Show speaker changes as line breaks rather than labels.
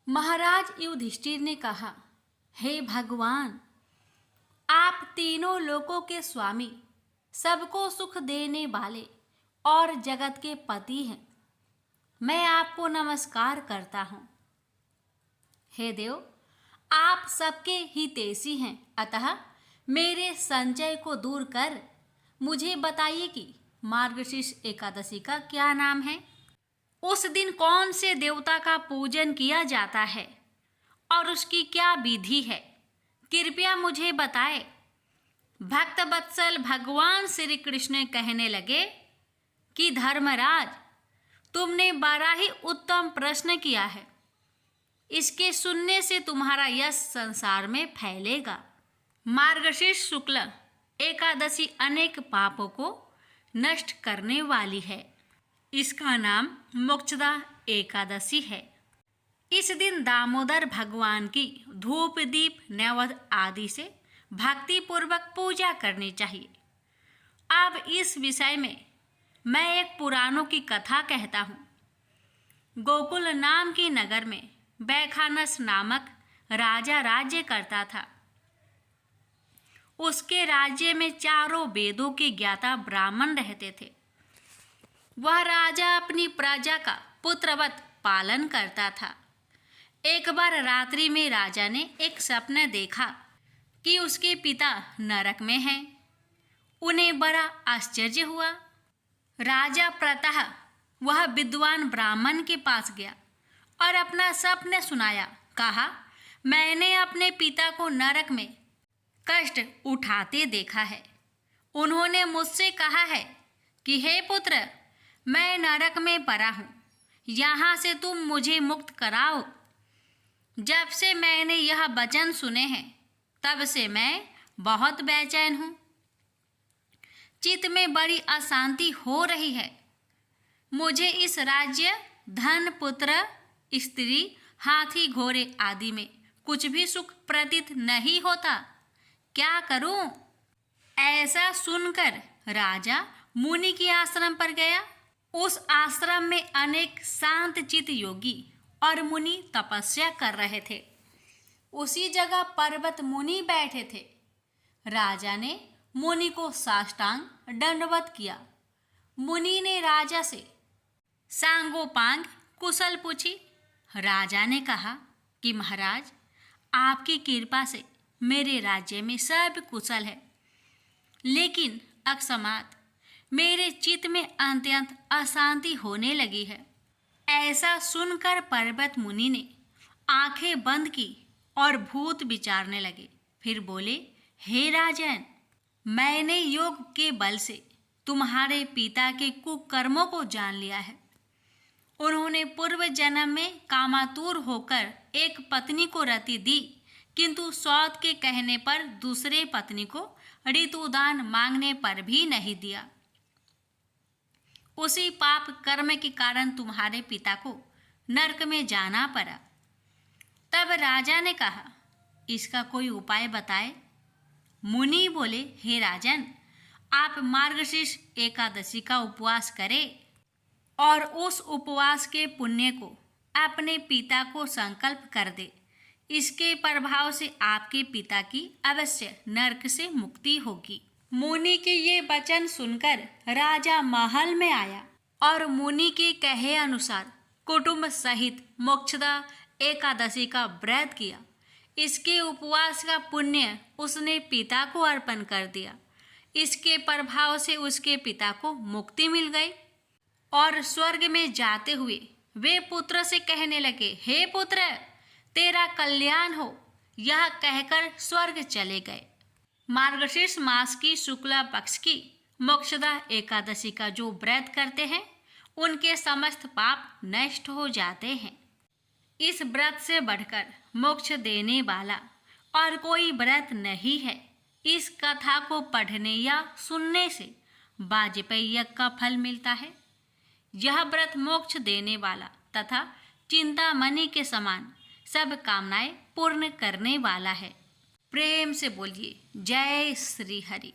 महाराज युधिष्ठिर ने कहा, हे भगवान, आप तीनों लोकों के स्वामी, सबको सुख देने वाले और जगत के पति हैं। मैं आपको नमस्कार करता हूँ। हे देव, आप सबके हितैषी हैं, अतः मेरे संचय को दूर कर मुझे बताइए कि मार्गशीर्ष एकादशी का क्या नाम है। उस दिन कौन से देवता का पूजन किया जाता है और उसकी क्या विधि है, कृपया मुझे बताए। भक्त वत्सल भगवान श्री कृष्ण कहने लगे कि धर्मराज, तुमने बड़ा ही उत्तम प्रश्न किया है। इसके सुनने से तुम्हारा यश संसार में फैलेगा। मार्गशीर्ष शुक्ल एकादशी अनेक पापों को नष्ट करने वाली है। इसका नाम मोक्षदा एकादशी है। इस दिन दामोदर भगवान की धूप दीप नैवेद्य आदि से भक्ति पूर्वक पूजा करनी चाहिए। अब इस विषय में मैं एक पुराणों की कथा कहता हूँ। गोकुल नाम की नगर में बैखानस नामक राजा राज्य करता था। उसके राज्य में चारों वेदों के ज्ञाता ब्राह्मण रहते थे। वह राजा अपनी प्रजा का पुत्रवत पालन करता था। एक बार रात्रि में राजा ने एक सपना देखा कि उसके पिता नरक में हैं। उन्हें बड़ा आश्चर्य हुआ। राजा प्रातः वह विद्वान ब्राह्मण के पास गया और अपना सपना सुनाया। कहा, मैंने अपने पिता को नरक में कष्ट उठाते देखा है। उन्होंने मुझसे कहा है कि हे पुत्र, मैं नरक में पड़ा हूँ, यहाँ से तुम मुझे मुक्त कराओ। जब से मैंने यह वचन सुने हैं तब से मैं बहुत बेचैन हूँ। चित्त में बड़ी अशांति हो रही है। मुझे इस राज्य, धन, पुत्र, स्त्री, हाथी, घोड़े आदि में कुछ भी सुख प्रतीत नहीं होता। क्या करूं? ऐसा सुनकर राजा मुनि के आश्रम पर गया। उस आश्रम में अनेक शांत चित्त योगी और मुनि तपस्या कर रहे थे। उसी जगह पर्वत मुनि बैठे थे। राजा ने मुनि को साष्टांग दंडवत किया। मुनि ने राजा से सांगोपांग कुशल पूछी। राजा ने कहा कि महाराज, आपकी कृपा से मेरे राज्य में सब कुशल है, लेकिन अकस्मात मेरे चित्त में अत्यंत अशांति होने लगी है। ऐसा सुनकर पर्वत मुनि ने आंखें बंद की और भूत विचारने लगे। फिर बोले, हे राजन, मैंने योग के बल से तुम्हारे पिता के कुकर्मों को जान लिया है। उन्होंने पूर्व जन्म में कामातुर होकर एक पत्नी को रति दी, किंतु सौत के कहने पर दूसरे पत्नी को ऋतुदान मांगने पर भी नहीं दिया। उसी पाप कर्म के कारण तुम्हारे पिता को नरक में जाना पड़ा। तब राजा ने कहा, इसका कोई उपाय बताए। मुनि बोले, हे राजन, आप मार्गशीर्ष एकादशी का उपवास करें और उस उपवास के पुण्य को अपने पिता को संकल्प कर दे। इसके प्रभाव से आपके पिता की अवश्य नरक से मुक्ति होगी। मुनि के ये वचन सुनकर राजा महल में आया और मुनि के कहे अनुसार कुटुंब सहित मोक्षदा एकादशी का व्रत किया। इसके उपवास का पुण्य उसने पिता को अर्पण कर दिया। इसके प्रभाव से उसके पिता को मुक्ति मिल गई और स्वर्ग में जाते हुए वे पुत्र से कहने लगे, हे पुत्र, तेरा कल्याण हो। यह कहकर स्वर्ग चले गए। मार्गशीर्ष मास की शुक्ला पक्ष की मोक्षदा एकादशी का जो व्रत करते हैं, उनके समस्त पाप नष्ट हो जाते हैं। इस व्रत से बढ़कर मोक्ष देने वाला और कोई व्रत नहीं है। इस कथा को पढ़ने या सुनने से वाजपेयी यज्ञ का फल मिलता है। यह व्रत मोक्ष देने वाला तथा चिंतामणि के समान सब कामनाएं पूर्ण करने वाला है। प्रेम से बोलिए, जय श्री हरि।